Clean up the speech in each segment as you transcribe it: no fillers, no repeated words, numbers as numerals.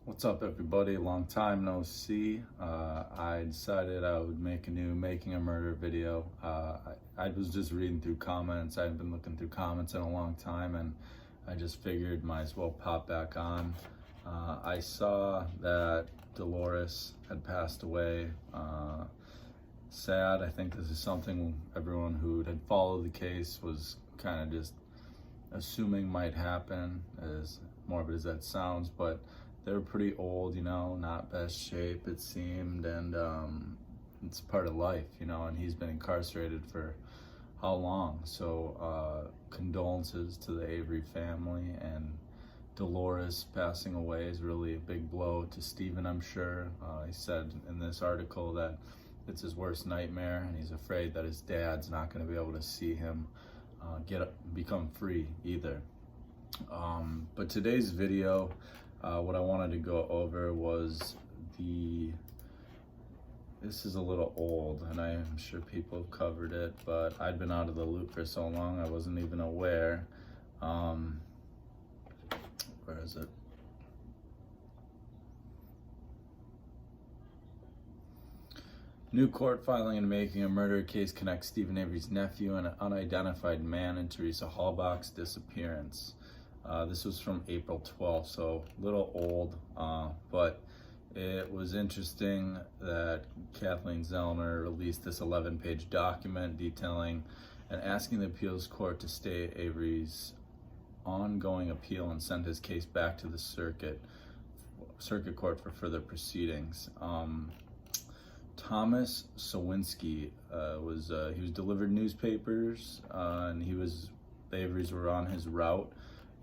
What's up, everybody? Long time no see. I decided I would make a new Making a Murder video. I was just reading through comments. I haven't been looking through comments in a long time, and I just figured might as well pop back on. I saw that Dolores had passed away. Sad. I think this is something everyone who had followed the case was kind of just assuming might happen, as morbid as that sounds, but they were pretty old, not best shape it seemed, and it's part of life, and he's been incarcerated for how long? So condolences to the Avery family, and Dolores passing away is really a big blow to Stephen, I'm sure. He said in this article that it's his worst nightmare, and he's afraid that his dad's not going to be able to see him become free either. But today's video, what I wanted to go over was this is a little old, and I'm sure people have covered it, but I'd been out of the loop for so long I wasn't even aware. Where is it? New court filing in Making a Murder case connects Stephen Avery's nephew and an unidentified man in Teresa Halbach's disappearance. This was from April 12th, so a little old, but it was interesting that Kathleen Zellner released this 11-page document detailing and asking the appeals court to stay Avery's ongoing appeal and send his case back to the circuit court for further proceedings. Thomas Sowinski he was delivered newspapers, and the Averys were on his route.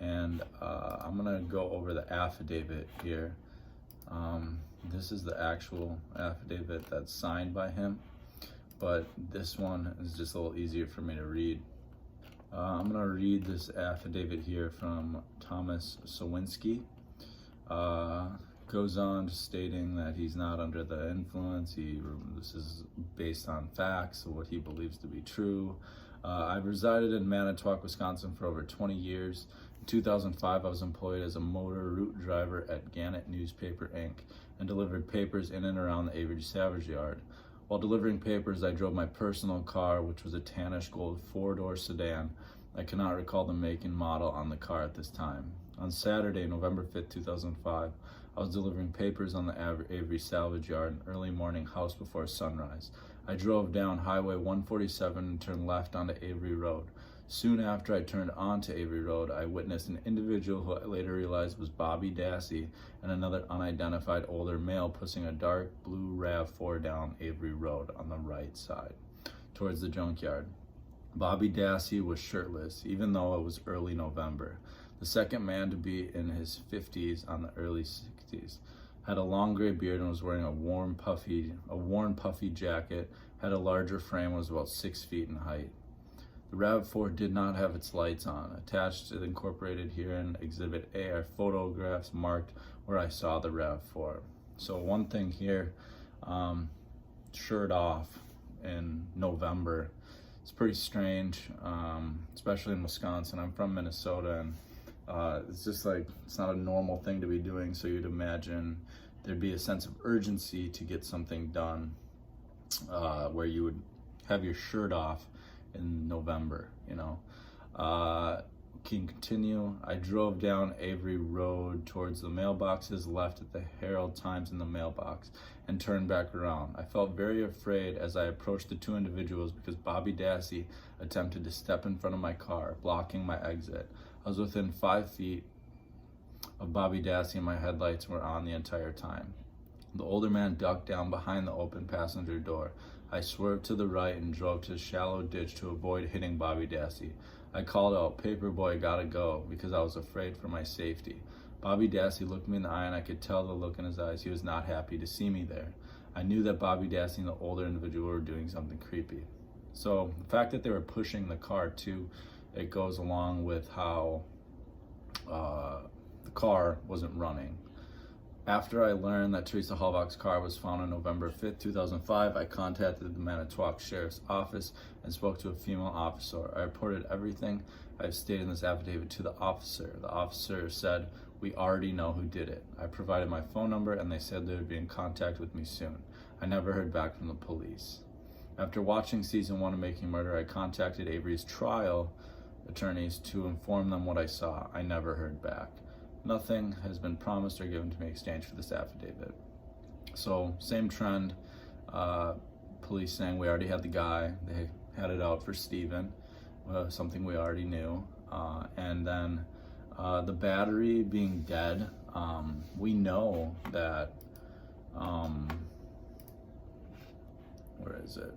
And I'm gonna go over the affidavit here. This is the actual affidavit that's signed by him, but this one is just a little easier for me to read. I'm gonna read this affidavit here from Thomas Sowinski. Goes on stating that he's not under the influence. This is based on facts of what he believes to be true. I've resided in Manitowoc, Wisconsin for over 20 years. In 2005, I was employed as a motor route driver at Gannett Newspaper, Inc. and delivered papers in and around the Avery Salvage Yard. While delivering papers, I drove my personal car, which was a tannish gold four-door sedan. I cannot recall the make and model on the car at this time. On Saturday, November 5th, 2005, I was delivering papers on the Avery Salvage Yard, an early morning house before sunrise. I drove down Highway 147 and turned left onto Avery Road. Soon after I turned onto Avery Road, I witnessed an individual who I later realized was Bobby Dassey and another unidentified older male pushing a dark blue RAV4 down Avery Road on the right side towards the junkyard. Bobby Dassey was shirtless, even though it was early November. The second man, to be in his 50s on the early 60s, had a long gray beard and was wearing a worn puffy jacket, had a larger frame, was about 6 feet in height. The RAV4 did not have its lights on. Attached to the incorporated here in Exhibit A are photographs marked where I saw the RAV4. So one thing here, shirt off in November, it's pretty strange, especially in Wisconsin. I'm from Minnesota, and it's just like, it's not a normal thing to be doing, so you'd imagine there'd be a sense of urgency to get something done, where you would have your shirt off in November, Can continue. I drove down Avery Road towards the mailboxes, left at the Herald Times in the mailbox, and turned back around. I felt very afraid as I approached the two individuals because Bobby Dassey attempted to step in front of my car, blocking my exit. I was within 5 feet of Bobby Dassey, and my headlights were on the entire time. The older man ducked down behind the open passenger door. I swerved to the right and drove to a shallow ditch to avoid hitting Bobby Dassey. I called out, "Paperboy, gotta go," because I was afraid for my safety. Bobby Dassey looked me in the eye, and I could tell the look in his eyes. He was not happy to see me there. I knew that Bobby Dassey and the older individual were doing something creepy. So the fact that they were pushing the car too, it goes along with how the car wasn't running. After I learned that Teresa Halbach's car was found on November 5th, 2005, I contacted the Manitowoc Sheriff's Office and spoke to a female officer. I reported everything I've stated in this affidavit to the officer. The officer said, "We already know who did it." I provided my phone number and they said they would be in contact with me soon. I never heard back from the police. After watching season 1 of Making a Murder, I contacted Avery's trial attorneys to inform them what I saw. I never heard back. Nothing has been promised or given to me in exchange for this affidavit. So same trend, police saying we already had the guy, they had it out for Stephen, something we already knew. And then the battery being dead, we know that, where is it?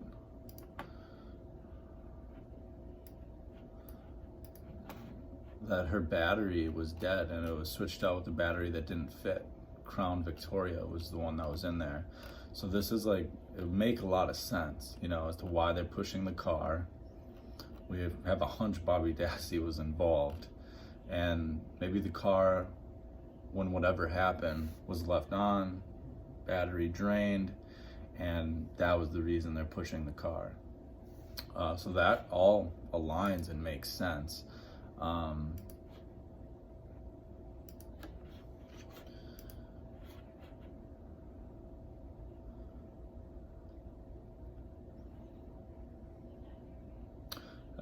That her battery was dead and it was switched out with a battery that didn't fit. Crown Victoria was the one that was in there. So this is like, it would make a lot of sense, you know, as to why they're pushing the car. We have a hunch Bobby Dassey was involved, and maybe the car, when whatever happened, was left on, battery drained, and that was the reason they're pushing the car. So that all aligns and makes sense.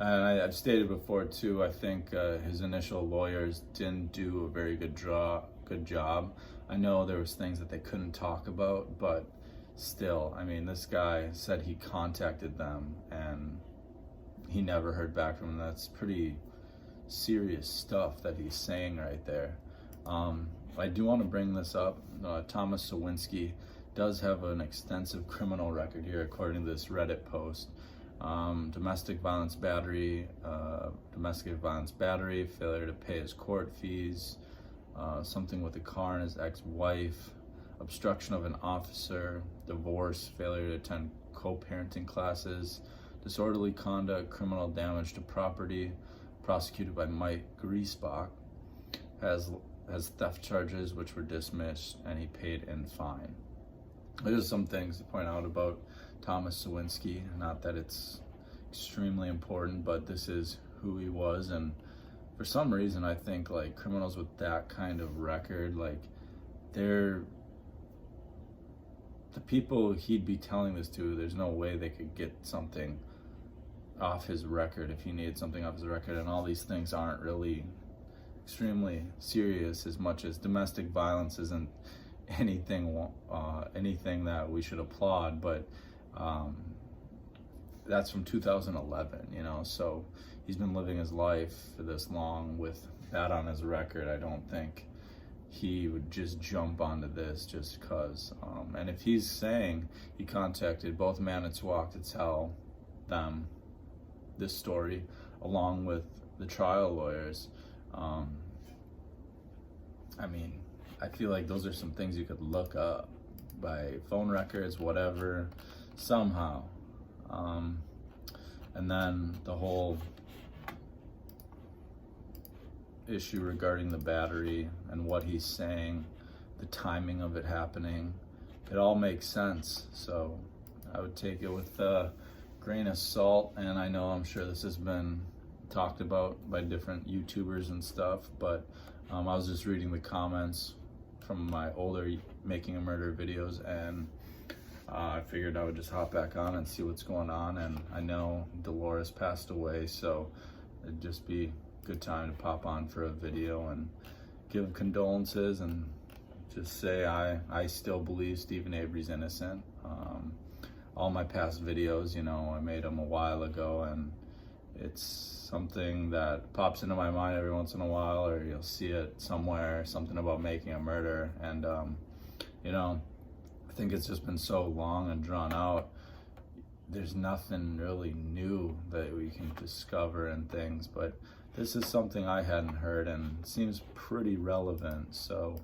And I've stated before too, I think his initial lawyers didn't do a very good job. I know there was things that they couldn't talk about, but still, I mean, this guy said he contacted them and he never heard back from them. That's pretty serious stuff that he's saying right there. I do want to bring this up. Thomas Sowinski does have an extensive criminal record here, according to this Reddit post. Domestic violence battery, failure to pay his court fees, something with a car and his ex-wife, obstruction of an officer, divorce, failure to attend co-parenting classes, disorderly conduct, criminal damage to property, prosecuted by Mike Griesbach, has theft charges which were dismissed, and he paid in fine. There's some things to point out about Thomas Sowinski, not that it's extremely important, but this is who he was. And for some reason, I think like criminals with that kind of record, like they're the people he'd be telling this to, there's no way they could get something off his record if he needed something off his record. And all these things aren't really extremely serious, as much as domestic violence isn't anything that we should applaud, but that's from 2011, you know, so he's been living his life for this long with that on his record. I don't think he would just jump onto this just because. And if he's saying he contacted both Manitowoc to tell them this story, along with the trial lawyers, I mean, I feel like those are some things you could look up by phone records, whatever, somehow. And then the whole issue regarding the battery and what he's saying, the timing of it happening, it all makes sense. So I would take it with a grain of salt. And I know, I'm sure this has been talked about by different YouTubers and stuff, but I was just reading the comments from my older Making a Murder videos, and I figured I would just hop back on and see what's going on. And I know Dolores passed away, so it'd just be a good time to pop on for a video and give condolences and just say I still believe Stephen Avery's innocent. All my past videos, you know, I made them a while ago, and it's something that pops into my mind every once in a while, or you'll see it somewhere, something about making a murder. And you know, I think it's just been so long and drawn out. There's nothing really new that we can discover and things, but this is something I hadn't heard and seems pretty relevant. So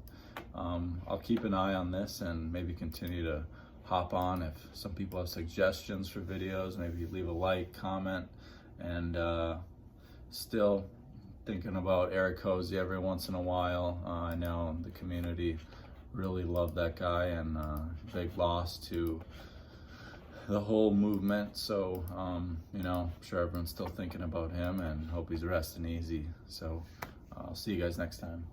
I'll keep an eye on this and maybe continue to hop on. If some people have suggestions for videos, maybe leave a like, comment, and still thinking about Eric Cozy every once in a while. I know the community really love that guy, and big loss to the whole movement. So, you know, I'm sure everyone's still thinking about him, and hope he's resting easy. So I'll see you guys next time.